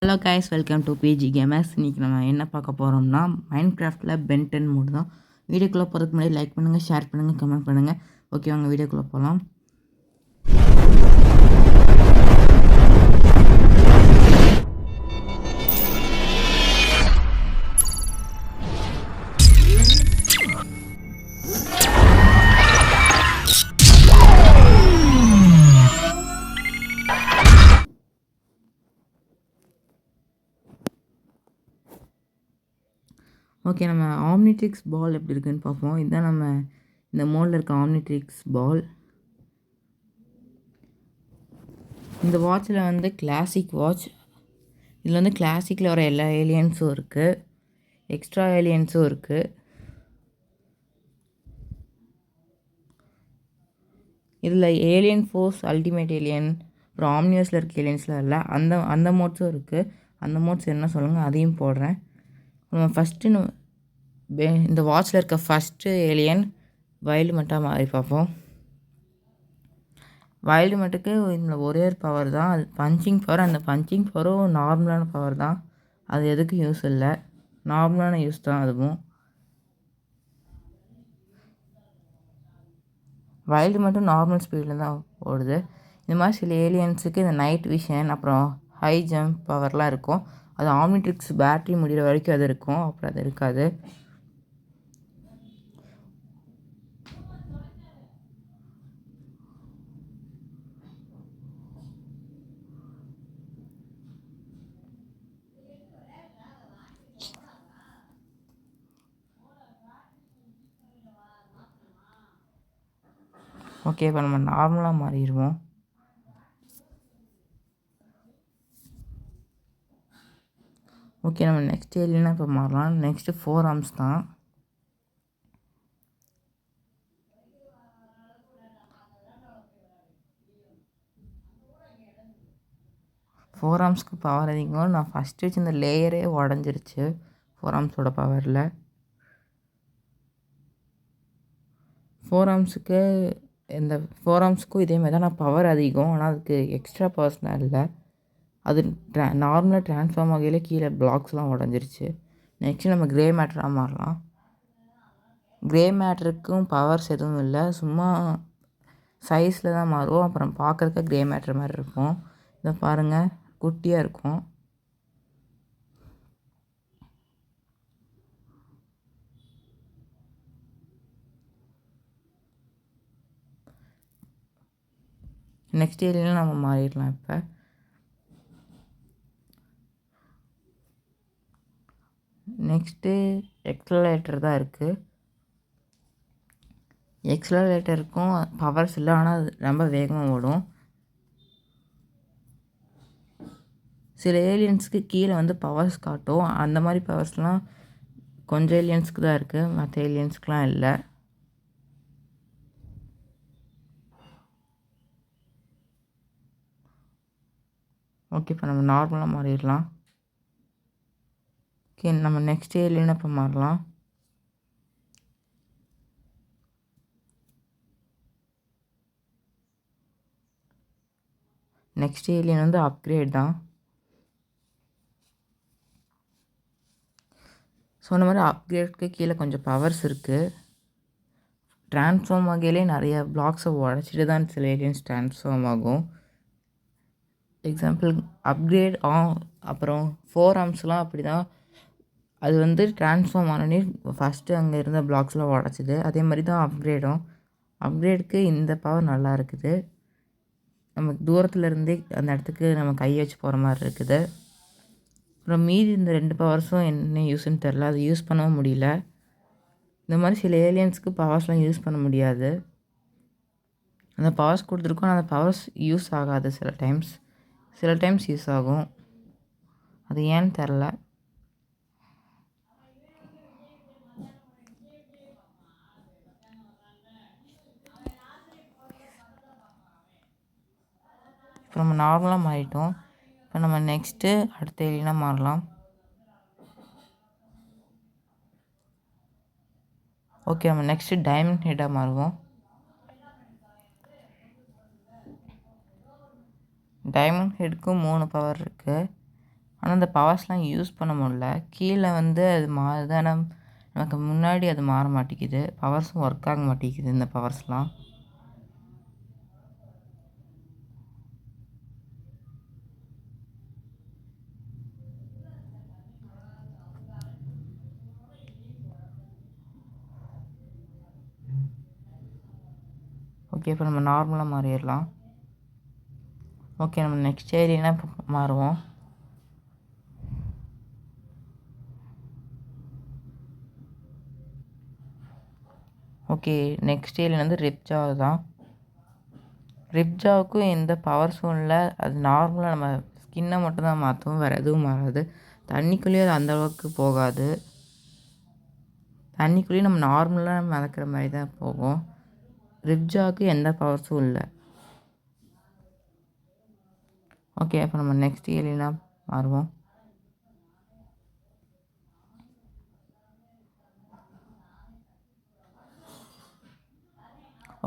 Hello guys, welcome to PG gamers. இன்றைக்கி நம்ம என்ன பார்க்க போகிறோம்னா மைன்கிராஃப்டில் பென் 10 மோடு தான். வீடியோக்குள்ளே போகிறதுக்கு முன்னாடி லைக் பண்ணுங்கள், ஷேர் பண்ணுங்கள், கமெண்ட் பண்ணுங்கள். ஓகே, வாங்க வீடியோக்குள்ளே போகலாம். ஓகே, நம்ம ஆம்னிட்ரிக்ஸ் பால் எப்படி இருக்குன்னு பார்ப்போம். இதுதான் நம்ம இந்த மோடில் இருக்க ஆம்னிட்ரிக்ஸ் பால். இந்த வாட்சில் வந்து கிளாசிக் வாட்ச். இதில் வந்து கிளாசிக்கில் வர எல்லா ஏலியன்ஸும் இருக்குது, எக்ஸ்ட்ரா ஏலியன்ஸும் இருக்குது. இதில் ஏலியன் ஃபோர்ஸ், அல்டிமேட் ஏலியன், அப்புறம் ஆம்னிவர்ஸில் இருக்க ஏலியன்ஸ்லாம் இல்லை, அந்த மோட்ஸும் இருக்குது. அந்த மோட்ஸ் என்ன சொல்லுங்கள், அதையும் போடுறேன். நம்ம ஃபஸ்ட்டு இந்த வாட்சில் இருக்க ஃபஸ்ட்டு ஏலியன் வைல்டு மட்டாக மாறி பார்ப்போம். வைல்டு மட்டுக்கு இந்த ஒரே ஒரு பவர் தான், அது பஞ்சிங் பவர். அந்த பஞ்சிங் பவரும் நார்மலான பவர் தான், அது எதுக்கும் யூஸ் இல்லை, நார்மலான யூஸ் தான் அதுவும். வைல்டு மட்டும் நார்மல் ஸ்பீடில் தான் ஓடுது. இந்த மாதிரி சில ஏலியன்ஸுக்கு இந்த நைட் விஷன், அப்புறம் ஹை ஜம்ப் பவர்லாம் இருக்கும். அது ஆம்னிட்ரிக்ஸ் பேட்ரி முடிகிற வரைக்கும் அது இருக்கும், அப்புறம் அது இருக்காது. ஓகே, இப்போ நம்ம நார்மலாக மாறிடுவோம். ஓகே, நம்ம நெக்ஸ்ட் ஏலியனா இப்போ மாறலாம். நெக்ஸ்ட்டு 4 ஆர்ம்ஸ் தான். ஃபோர் ஆர்ம்ஸ்க்கு பவர் அதிகம். நான் ஃபஸ்ட்டு வச்சு இந்த லேயரே உடஞ்சிருச்சு 4 ஆர்ம்ஸோட பவரில். 4 ஆர்ம்ஸுக்கு இந்த 4 ஆர்ம்ஸுக்கும் இதேமாதிரி தான், நான் பவர் அதிகம், ஆனால் அதுக்கு எக்ஸ்ட்ரா பவர்ஸ்லாம் இல்லை. அது நார்மலாக ட்ரான்ஸ்ஃபார்ம் ஆகையில் கீழே பிளாக்ஸ்லாம் உடஞ்சிருச்சு. நெக்ஸ்ட்டு நம்ம க்ரே மேட்டராக மாறலாம். க்ரே மேட்டருக்கும் பவர்ஸ் எதுவும் இல்லை, சும்மா சைஸில் தான் மாறும். அப்புறம் பார்க்குறதுக்கு க்ரே மேட்டர் மாதிரி இருக்கும். இதை பாருங்கள், குட்டியாக இருக்கும். நெக்ஸ்ட் ஏரியாவில் நம்ம மாறிடலாம். இப்போ நெக்ஸ்ட்டு எக்ஸலரேட்டர் தான் இருக்குது. எக்ஸலரேட்டருக்கும் பவர்ஸ் இல்லை, ஆனால் அது ரொம்ப வேகமாக ஓடும். சில ஏலியன்ஸுக்கு கீழே வந்து பவர்ஸ் காட்டும். அந்த மாதிரி பவர்ஸ்லாம் கொஞ்சம் ஏலியன்ஸுக்கு தான் இருக்குது, மற்ற ஏலியன்ஸுக்கெலாம் இல்லை. ஓகே, இப்போ நம்ம நார்மலாக மாறிடலாம். ஓகே, நம்ம நெக்ஸ்ட் ஏலியன் இப்போ மாறலாம். நெக்ஸ்ட் ஏலியன் வந்து அப்கிரேட் தான். சொன்ன மாதிரி அப்கிரேட்க்கு கீழே கொஞ்சம் பவர்ஸ் இருக்குது. ட்ரான்ஸ்ஃபார்ம் ஆகையிலே நிறைய பிளாக்ஸை உடச்சிட்டு தான் சில ஏலியன்ஸ் ட்ரான்ஸ்ஃபார்ம் ஆகும். எக்ஸாம்பிள் அப்கிரேட் அப்புறம் 4 ஆர்ம்ஸ்லாம் அப்படி தான். அது வந்து ட்ரான்ஸ்ஃபார்ம் ஆனோடனே ஃபஸ்ட்டு அங்கே இருந்த பிளாக்ஸ்லாம் உடச்சிது. அதே மாதிரி தான் அப்கிரேடும். அப்கிரேடுக்கு இந்த பவர் நல்லா இருக்குது, நமக்கு தூரத்தில் இருந்தே அந்த இடத்துக்கு நம்ம கையை வச்சு போகிற மாதிரி இருக்குது. அப்புறம் மீதி இந்த 2 பவர்ஸும் என்ன யூஸ்ன்னு தெரில, அது யூஸ் பண்ணவும் முடியல. இந்த மாதிரி சில ஏலியன்ஸுக்கு பவர்ஸ்லாம் யூஸ் பண்ண முடியாது. அந்த பவர்ஸ் கொடுத்துருக்கோம், அந்த பவர்ஸ் யூஸ் ஆகாது. சில டைம்ஸ் யூஸ் ஆகும், அது ஏன்னு தெரில. இப்போ நம்ம நார்மலாக மாறிட்டோம். இப்போ நம்ம நெக்ஸ்ட்டு அடுத்த ஏலியனா மாறலாம். ஓகே, நம்ம நெக்ஸ்ட்டு டைமண்ட் ஹெட்டாக மாறுவோம். டைமண்ட் ஹெட்டுக்கும் 3 பவர் இருக்குது. ஆனால் அந்த பவர்ஸ்லாம் யூஸ் பண்ண முடியல. கீழே வந்து அது மாறுது, ஆனால் நமக்கு முன்னாடி அது மாற மாட்டேங்குது. பவர்ஸும் ஒர்க் ஆக மாட்டேங்குது இந்த பவர்ஸ்லாம். ஓகே, இப்போ நம்ம நார்மலாக மாறிடலாம். ஓகே, நம்ம நெக்ஸ்ட் ஏரியானா மாறுவோம். ஓகே, நெக்ஸ்ட் ஏலியன் வந்து ரிப்ஜா தான். ரிப்ஜாவுக்கும் எந்த பவர்ஸும் இல்லை. அது நார்மலாக நம்ம ஸ்கின்னை மட்டும்தான் மாற்றும், வேறு எதுவும் மாறாது. தண்ணிக்குள்ளேயே அது அந்தளவுக்கு போகாது. தண்ணிக்குள்ளேயே நம்ம நார்மலாக மிதக்கிற மாதிரி தான் போகும். ரிப்ஜாவுக்கு எந்த பவர்ஸும் இல்லை. ஓகே, இப்போ நம்ம நெக்ஸ்ட் ஏலியனாக மாறுவோம்.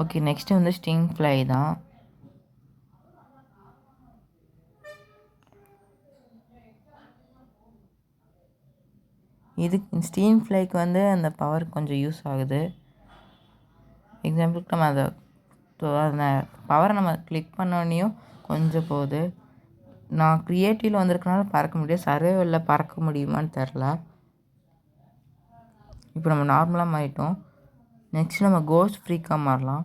ஓகே, நெக்ஸ்ட்டு வந்து ஸ்டிங் ஃப்ளை தான். இது ஸ்டீம் ஃப்ளைக்கு வந்து அந்த பவர் கொஞ்சம் யூஸ் ஆகுது. எக்ஸாம்பிளுக்கு நம்ம அந்த பவரை நம்ம கிளிக் பண்ணோன்னையும் கொஞ்சம் போகுது. நான் க்ரியேட்டிவில் வந்திருக்கனால பறக்க முடியாது, சர்வைவலில் பறக்க முடியுமான்னு தெரில. இப்போ நம்ம நார்மலாக மாறிட்டோம். நெக்ஸ்ட் நம்ம கோஸ்ட் ஃப்ரீக்காக மாறலாம்.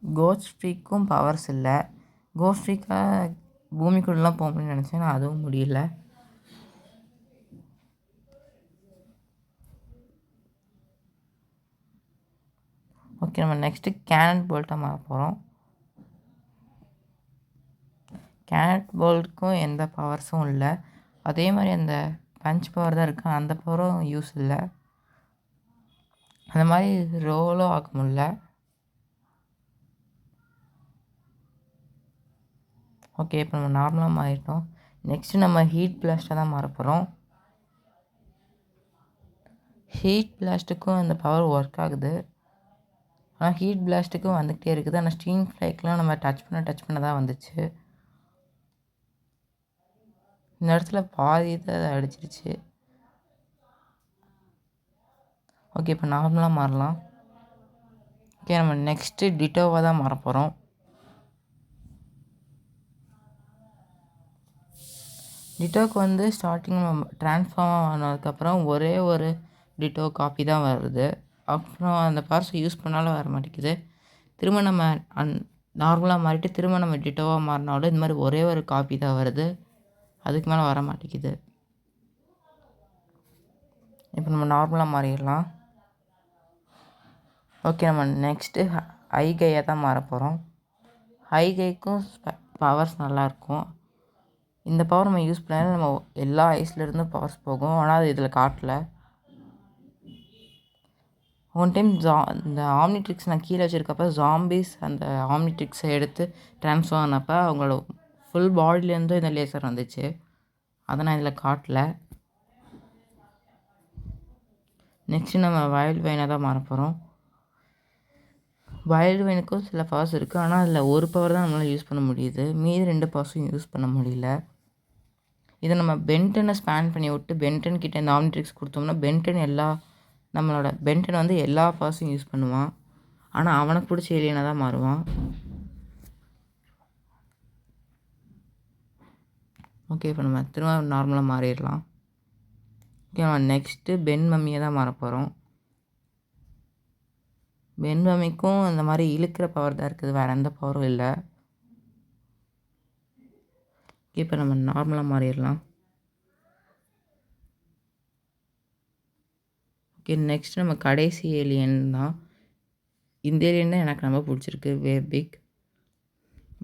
கோஸ்ட் ஃப்ரீக்கும் பவர்ஸ் இல்லை. கோஸ்ட் ஃப்ரீக்காக பூமிக்குள்ளெலாம் போக முடியும்னு நினச்சேன், நான் அதுவும் முடியல. ஓகே, நம்ம நெக்ஸ்ட்டு கேனட் போல்ட்டாக மாற போகிறோம். கேனட் போல்ட்டுக்கும் எந்த பவர்ஸும் இல்லை. அதே மாதிரி அந்த பஞ்ச் பவர் தான் இருக்குது, அந்த பவரும் யூஸ் இல்லை. அந்த மாதிரி ரோலும் ஆக முடியல. ஓகே, இப்போ நம்ம நார்மலாக மாறிட்டோம். நெக்ஸ்ட்டு நம்ம ஹீட் பிளாஸ்ட்டாக தான் மாற போகிறோம். ஹீட் பிளாஸ்ட்டுக்கும் அந்த பவர் ஒர்க் ஆகுது, ஆனால் ஹீட் பிளாஸ்ட்டுக்கும் வந்துக்கிட்டே இருக்குது. ஆனால் ஸ்டீம் ஃப்ளைக்கெலாம் நம்ம டச் பண்ண தான் வந்துச்சு. இந்த இடத்துல பாதி இதை அதை அடிச்சிருச்சு. ஓகே, இப்போ நார்மலாக மாறலாம். ஓகே, நம்ம நெக்ஸ்ட்டு டிட்டோவாக தான் மாற போகிறோம். டிட்டோக்கு வந்து ஸ்டார்டிங் ட்ரான்ஸ்ஃபார்ம் ஆனதுக்கப்புறம் ஒரே ஒரு டிட்டோ காப்பி தான் வருது. அப்புறம் அந்த பவர்ஸை யூஸ் பண்ணாலும் வர மாட்டேங்குது. திரும்ப நம்ம நார்மலாக மாறிட்டு திரும்ப நம்ம டிட்டோவாக மாறினாலும் இந்த மாதிரி ஒரே ஒரு காப்பி தான் வருது, அதுக்கு மேலே வர மாட்டேங்குது. இப்போ நம்ம நார்மலாக மாறிடலாம். ஓகே, நம்ம நெக்ஸ்ட்டு ஹைகையாக தான் மாற போகிறோம். ஹைகைக்கும் பவர்ஸ் நல்லாயிருக்கும். இந்த பவர் நம்ம யூஸ் பண்ணாலும் நம்ம எல்லா ஐஸ்லேருந்தும் பவர்ஸ் போகும், ஆனால் அது இதில் காட்டல. ஒன் டைம் இந்த ஆம்னிட்ரிக்ஸ் நான் கீழே வச்சுருக்கப்ப ஜாம்பிஸ் அந்த ஆம்னிட்ரிக்ஸை எடுத்து ட்ரான்ஸ்ஃபார்ம் ஆனப்போ அவங்களோட ஃபுல் பாடியிலேருந்து இந்த லேசர் வந்துச்சு, அதை நான் இதில் காட்டல. நெக்ஸ்ட்டு நம்ம வைல்டு வைனாக தான் மாற போகிறோம். வைல்டு வைனுக்கும் சில பவர்ஸ் இருக்குது, ஆனால் அதில் ஒரு பவர் தான் நம்மளால் யூஸ் பண்ண முடியுது, மீதி 2 பவர்ஸும் யூஸ் பண்ண முடியல. இதை நம்ம பென்டனை ஸ்பேன் பண்ணி விட்டு பென்டன் கிட்டே இந்த ஆம்னிட்ரிக்ஸ் கொடுத்தோம்னா நம்மளோட பென்டன் வந்து எல்லா பவர்ஸும் யூஸ் பண்ணுவான், ஆனால் அவனுக்கு பிடிச்ச ஏலியனாக தான் மாறுவான். ஓகே, இப்போ நம்ம திரும்ப நார்மலாக மாறிடலாம். ஓகே, நம்ம நெக்ஸ்ட்டு பென் மம்மியை தான் மாற போகிறோம். பென் மம்மிக்கும் இந்த மாதிரி இழுக்கிற பவர் தான் இருக்குது, வேறு எந்த பவரும் இல்லை. ஓகே, இப்போ நம்ம நார்மலாக மாறிடலாம். ஓகே, நெக்ஸ்ட் நம்ம கடைசி ஏலியன் தான். இந்த ஏலியன் தான் எனக்கு ரொம்ப பிடிச்சிருக்கு, வேர்பிக்.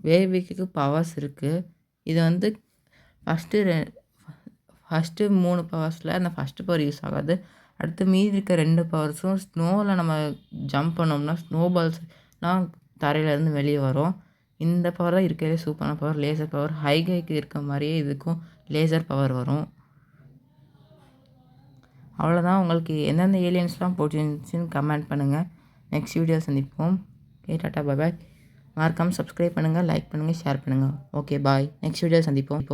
வேர்பிக்கு பவர்ஸ் இருக்குது. இது வந்து ஃபஸ்ட்டு 3 பவர்ஸில் அந்த ஃபஸ்ட்டு பவர் யூஸ் ஆகாது. அடுத்து மீதி இருக்க 2 பவர்ஸும் ஸ்னோவில் நம்ம ஜம்ப் பண்ணோம்னா ஸ்னோபால்ஸ்லாம் தரையிலேருந்து வெளியே வரும். இந்த பவர் தான் இருக்கிறதே சூப்பரான பவர், லேசர் பவர். ஹைகைக்கு இருக்க மாதிரியே இதுக்கும் லேசர் பவர் வரும். அவ்வளோதான். உங்களுக்கு எந்தெந்த ஏலியன்ஸ்லாம் பிடிச்சிருந்துச்சின்னு கமெண்ட் பண்ணுங்கள். நெக்ஸ்ட் வீடியோ சந்திப்போம். ஓகே, டாட்டா, பாய் பாய். மறக்காமல் சப்ஸ்கிரைப் பண்ணுங்கள், லைக் பண்ணுங்கள், ஷேர் பண்ணுங்கள். Okay bye. நெக்ஸ்ட் வீடியோ சந்திப்போம்.